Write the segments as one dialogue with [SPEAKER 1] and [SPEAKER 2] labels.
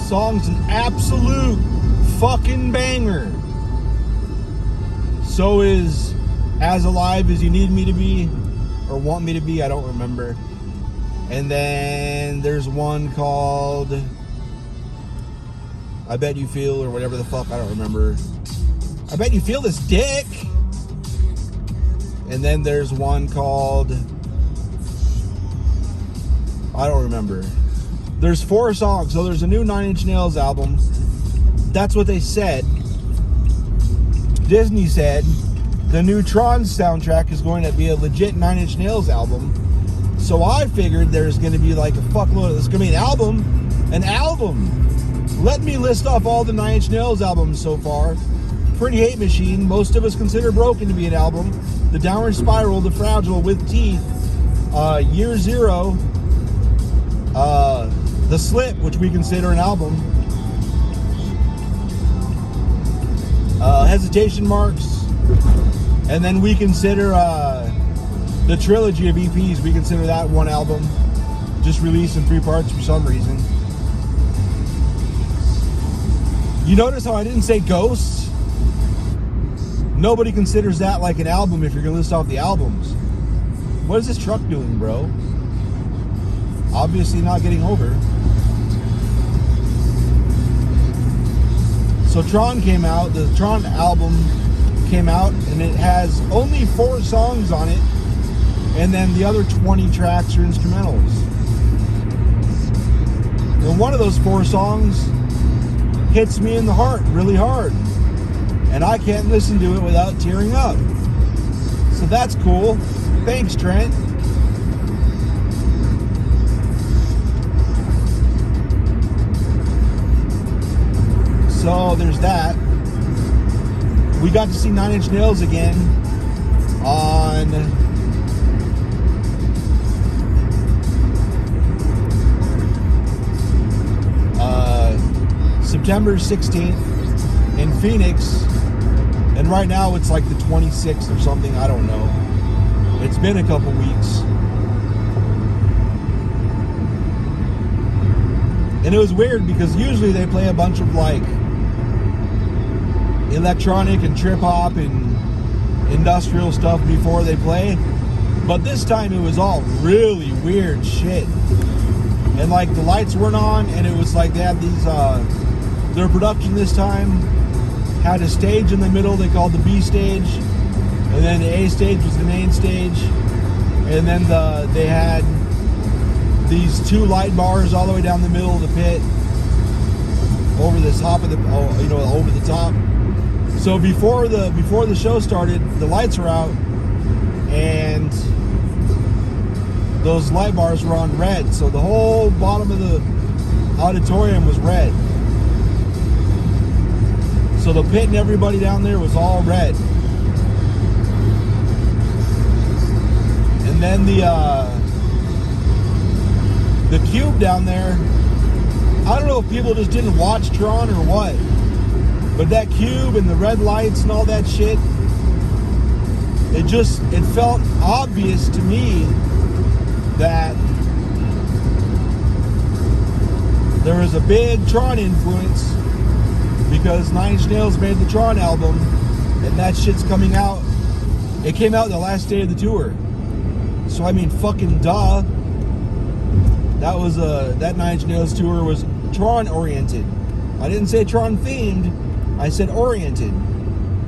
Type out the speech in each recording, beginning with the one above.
[SPEAKER 1] Song's an absolute fucking banger. So is As Alive As You Need Me to Be, or Want Me to Be, I don't remember. And then there's one called I Bet You Feel, or whatever the fuck, I don't remember. I Bet You Feel This Dick. And then there's one called, I don't remember. There's 4 songs. So there's a new 9 Inch Nails album. That's what they said. Disney said the new Tron soundtrack is going to be a legit 9 Inch Nails album. So I figured there's going to be like a fuckload. There's going to be an album. An album. Let me list off all the 9 Inch Nails albums so far. Pretty Hate Machine. Most of us consider Broken to be an album. The Downward Spiral. The Fragile. With Teeth. Year Zero. The Slip, which we consider an album. Hesitation Marks. And then we consider the trilogy of EPs. We consider that one album. Just released in 3 parts for some reason. You notice how I didn't say Ghosts? Nobody considers that like an album if you're going to list off the albums. What is this truck doing, bro? Obviously not getting over. So Tron came out. The Tron album came out, and it has only 4 songs on it, and then the other 20 tracks are instrumentals. And one of those 4 songs hits me in the heart really hard, and I can't listen to it without tearing up. So that's cool. Thanks, Trent. So there's that. We got to see 9 Inch Nails again on September 16th in Phoenix. And right now it's like the 26th or something. I don't know. It's been a couple weeks. And it was weird because usually they play a bunch of like electronic and trip hop and industrial stuff before they play, but this time it was all really weird shit, and like the lights weren't on, and it was like they had these their production this time had a stage in the middle they called the B stage, and then the A stage was the main stage, and then they had these 2 light bars all the way down the middle of the pit over the top of the over the top. So before the show started, the lights were out, and those light bars were on red. So the whole bottom of the auditorium was red. So the pit and everybody down there was all red. And then the cube down there, I don't know if people just didn't watch Tron or what, but that cube and the red lights and all that shit, it felt obvious to me that there was a big Tron influence because 9 Inch Nails made the Tron album, and that shit's coming out. It came out the last day of the tour. So I mean, fucking duh. That 9 Inch Nails tour was Tron oriented. I didn't say Tron themed. I said oriented,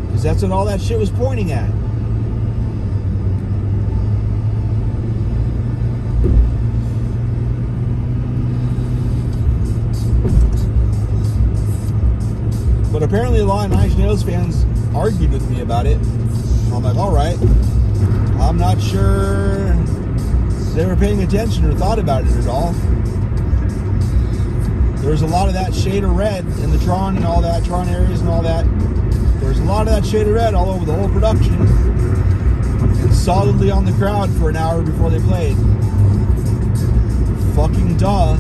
[SPEAKER 1] because that's what all that shit was pointing at. But apparently a lot of 9 Inch Nails fans argued with me about it. I'm like, alright. I'm not sure they were paying attention or thought about it at all. There's a lot of that shade of red in the Tron and all that, Tron areas and all that. There's a lot of that shade of red all over the whole production. And solidly on the crowd for an hour before they played. Fucking duh.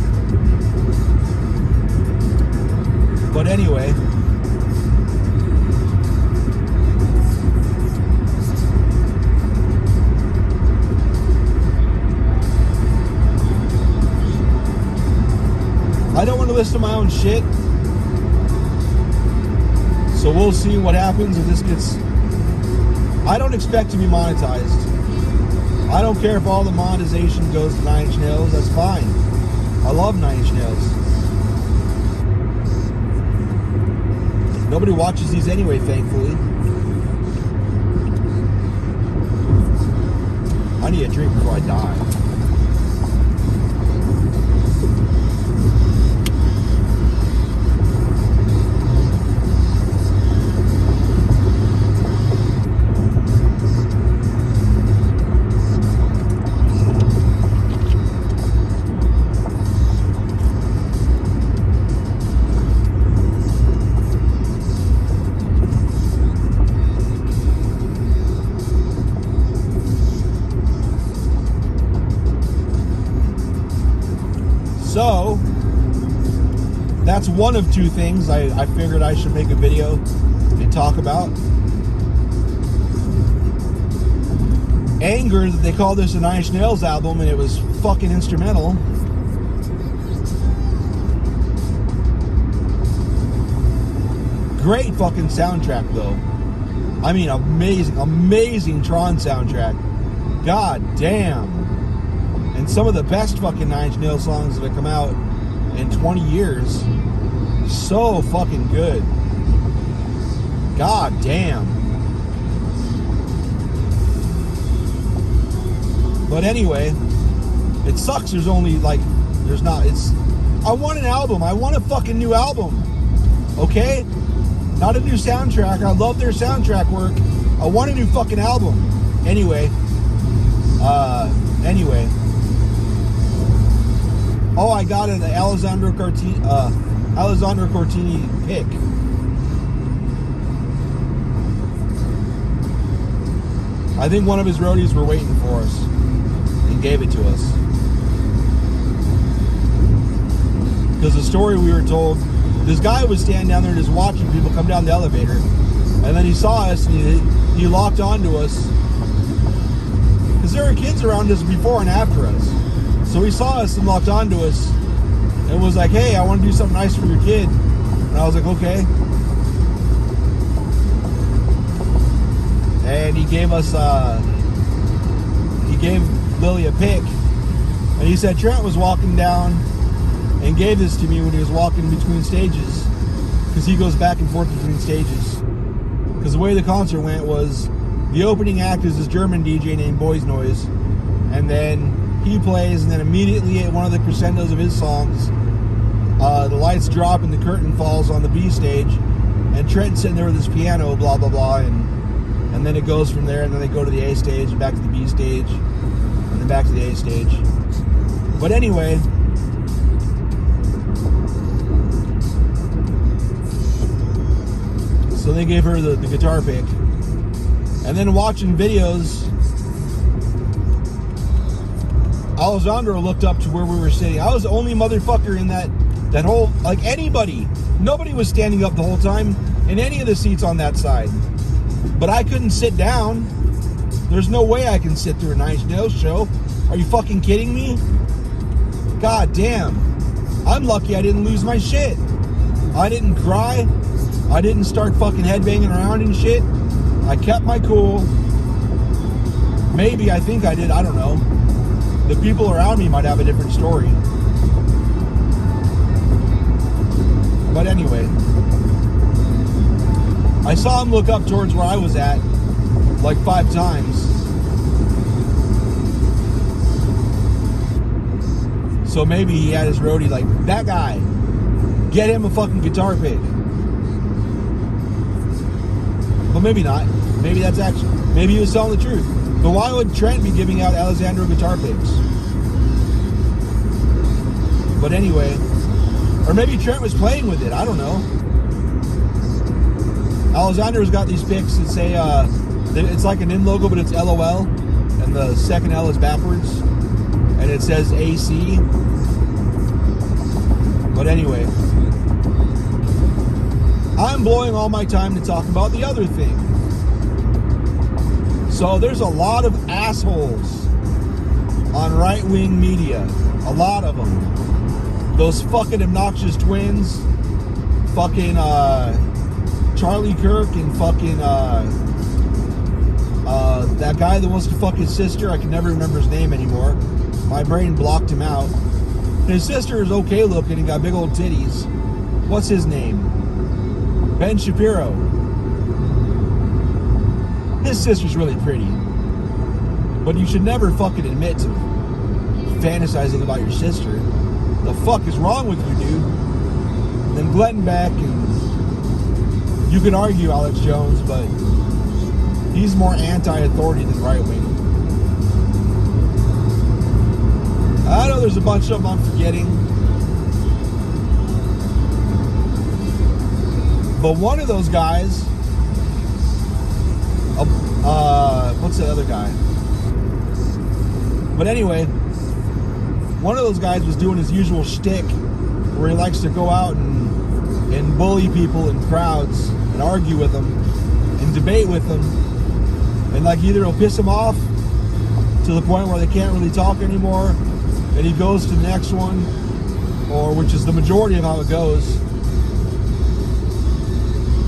[SPEAKER 1] But anyway. I don't want to listen to my own shit. So we'll see what happens if this gets... I don't expect to be monetized. I don't care if all the monetization goes to 9 Inch Nails. That's fine. I love 9 Inch Nails. Nobody watches these anyway, thankfully. I need a drink before I die. So, that's one of 2 things I figured I should make a video and talk about. Anger that they called this a 9 Inch Nails album and it was fucking instrumental. Great fucking soundtrack though. I mean, amazing Tron soundtrack. God damn. And some of the best fucking 9 Inch Nails songs that have come out in 20 years. So fucking good. God damn. But anyway, it sucks there's only like, there's not, it's, I want an album. I want a fucking new album. Okay? Not a new soundtrack. I love their soundtrack work. I want a new fucking album. Anyway. Oh, I got an Alessandro Cortini pick. I think one of his roadies were waiting for us and gave it to us. Because the story we were told, this guy was standing down there just watching people come down the elevator, and then he saw us and he locked onto us. Because there were kids around us before and after us. So he saw us and locked onto us and was like, hey, I want to do something nice for your kid. And I was like, okay. And he gave us, he gave Lily a pick. And he said Trent was walking down and gave this to me when he was walking between stages. Because he goes back and forth between stages. Because the way the concert went was, the opening act is this German DJ named Boys Noise. And then he plays, and then immediately at one of the crescendos of his songs, the lights drop and the curtain falls on the B stage, and Trent's sitting there with his piano, blah blah blah, and then it goes from there, and then they go to the A stage, back to the B stage, and then back to the A stage. But anyway, so they gave her the guitar pick, and then watching videos, Alessandro looked up to where we were sitting. I was the only motherfucker in that whole, like anybody. Nobody was standing up the whole time in any of the seats on that side. But I couldn't sit down. There's no way I can sit through a 9 Inch Nails show. Are you fucking kidding me? God damn. I'm lucky I didn't lose my shit. I didn't cry. I didn't start fucking headbanging around and shit. I kept my cool. Maybe, I think I did. I don't know. The people around me might have a different story. But anyway, I saw him look up towards where I was at like 5 times. So maybe he had his roadie like, that guy, get him a fucking guitar pick. But maybe not. Maybe that's actually, maybe he was telling the truth. But why would Trent be giving out Alessandro guitar picks? But anyway, or maybe Trent was playing with it. I don't know. Alessandro's got these picks that say, it's like an in logo, but it's LOL, and the second L is backwards, and it says AC. But anyway, I'm blowing all my time to talk about the other thing. So there's a lot of assholes on right-wing media. A lot of them. those fucking obnoxious twins, fucking Charlie Kirk and fucking that guy that wants to fuck his sister. I can never remember his name anymore. My brain blocked him out. His sister is okay looking and got big old titties. What's his name? Ben Shapiro. His sister's really pretty. But you should never fucking admit to fantasizing about your sister. The fuck is wrong with you, dude? Then Glenn Beck, and you can argue Alex Jones, but he's more anti-authority than right-wing. I know there's a bunch of them I'm forgetting. But one of those guys, what's the other guy? But anyway, one of those guys was doing his usual shtick where he likes to go out and bully people in crowds and argue with them and debate with them. And like either it'll piss them off to the point where they can't really talk anymore and he goes to the next one, or which is the majority of how it goes.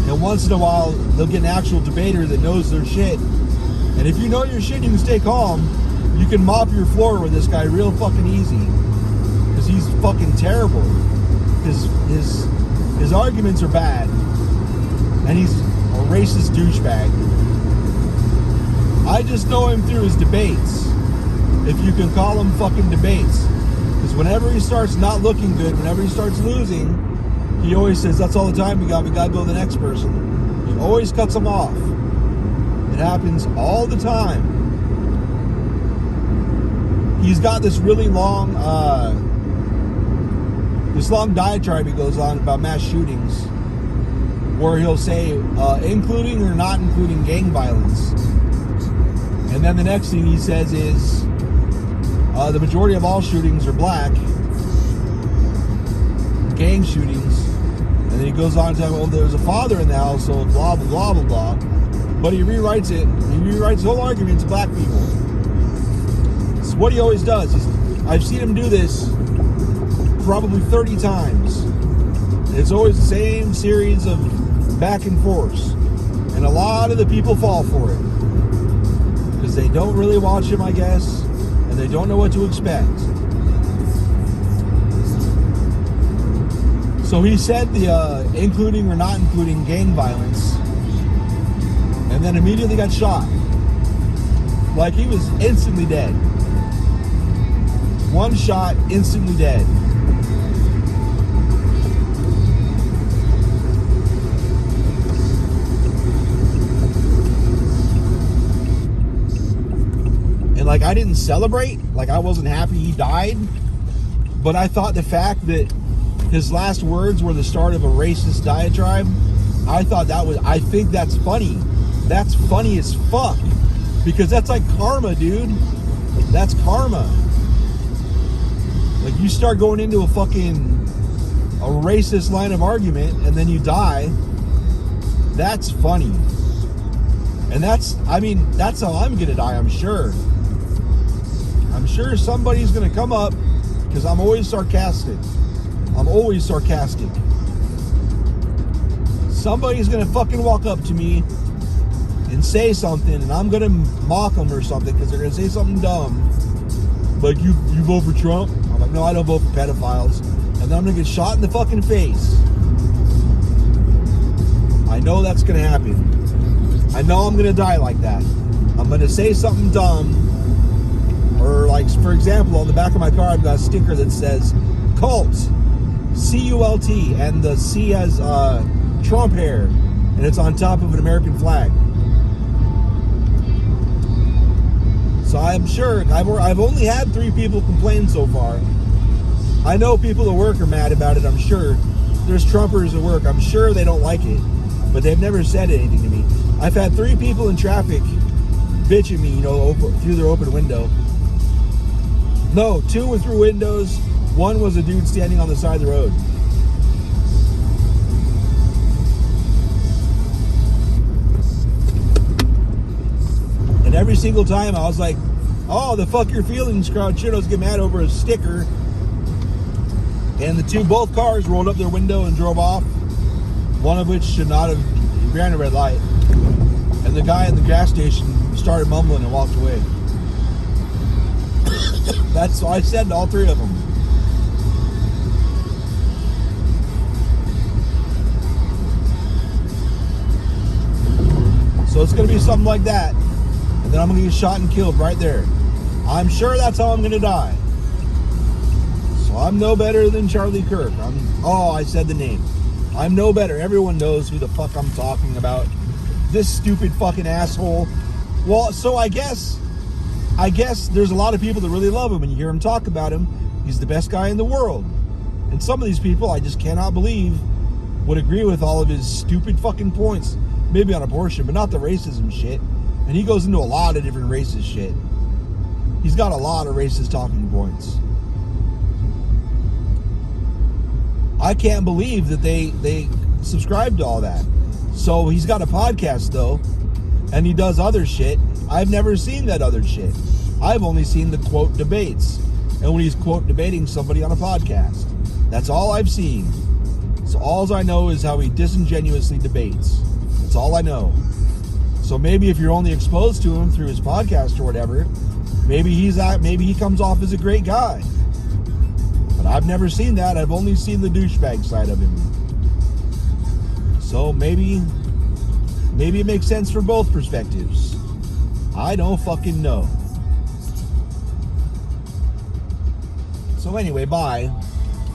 [SPEAKER 1] And once in a while, they'll get an actual debater that knows their shit. And if you know your shit, you can stay calm. You can mop your floor with this guy real fucking easy. Because he's fucking terrible. His arguments are bad. And he's a racist douchebag. I just know him through his debates. If you can call them fucking debates. Because whenever he starts not looking good, whenever he starts losing, he always says, that's all the time we gotta go to the next person. He always cuts them off. It happens all the time. He's got this really long, diatribe he goes on about mass shootings, where he'll say, including or not including gang violence. And then the next thing he says is, the majority of all shootings are black, gang shootings. And then he goes on to talk about, there's a father in the household, blah, blah, blah, blah, blah. But he rewrites it. He rewrites the whole argument to black people. It's what he always does. I've seen him do this probably 30 times. It's always the same series of back and forth. And a lot of the people fall for it. Because they don't really watch him, I guess. And they don't know what to expect. So he said the including or not including gang violence, and then immediately got shot. Like he was instantly dead. One shot, instantly dead. And like I didn't celebrate, like I wasn't happy he died, but I thought the fact that his last words were the start of a racist diatribe, I think that's funny. That's funny as fuck. Because that's like karma, dude. That's karma. Like you start going into a racist line of argument and then you die. That's funny. And that's how I'm gonna die, I'm sure. I'm sure somebody's gonna come up, because I'm always sarcastic. Somebody's gonna fucking walk up to me and say something, and I'm gonna mock them or something because they're gonna say something dumb. Like, you vote for Trump? I'm like, no, I don't vote for pedophiles. And then I'm gonna get shot in the fucking face. I know that's gonna happen. I know I'm gonna die like that. I'm gonna say something dumb. Or like, for example, on the back of my car, I've got a sticker that says cult. C-U-L-T, and the C has Trump hair, and it's on top of an American flag. So I'm sure, I've only had 3 people complain so far. I know people at work are mad about it, I'm sure. There's Trumpers at work, I'm sure they don't like it, but they've never said anything to me. I've had 3 people in traffic bitch at me, through their open window. No, 2 were through windows. 1 was a dude standing on the side of the road. And every single time I was like, oh, the fuck your feelings crowd shit, I was getting mad over a sticker. And And the both cars rolled up their window and drove off. One of which should not have ran a red light. And the guy at the gas station started mumbling and walked away. That's what I said to all three of them. So it's going to be something like that. And then I'm going to get shot and killed right there. I'm sure that's how I'm going to die. So I'm no better than Charlie Kirk. I said the name. I'm no better. Everyone knows who the fuck I'm talking about. This stupid fucking asshole. Well, so I guess there's a lot of people that really love him, and you hear him talk about him. He's the best guy in the world. And some of these people I just cannot believe would agree with all of his stupid fucking points. Maybe on abortion, but not the racism shit. And he goes into a lot of different racist shit. He's got a lot of racist talking points. I can't believe that they subscribe to all that. So he's got a podcast though, and he does other shit. I've never seen that other shit. I've only seen the quote debates, and when he's quote debating somebody on a podcast. That's all I've seen. So all I know is how he disingenuously debates. That's all I know. So maybe if you're only exposed to him through his podcast or whatever, maybe he comes off as a great guy. But I've never seen that. I've only seen the douchebag side of him. So maybe it makes sense for both perspectives. I don't fucking know. So anyway, bye.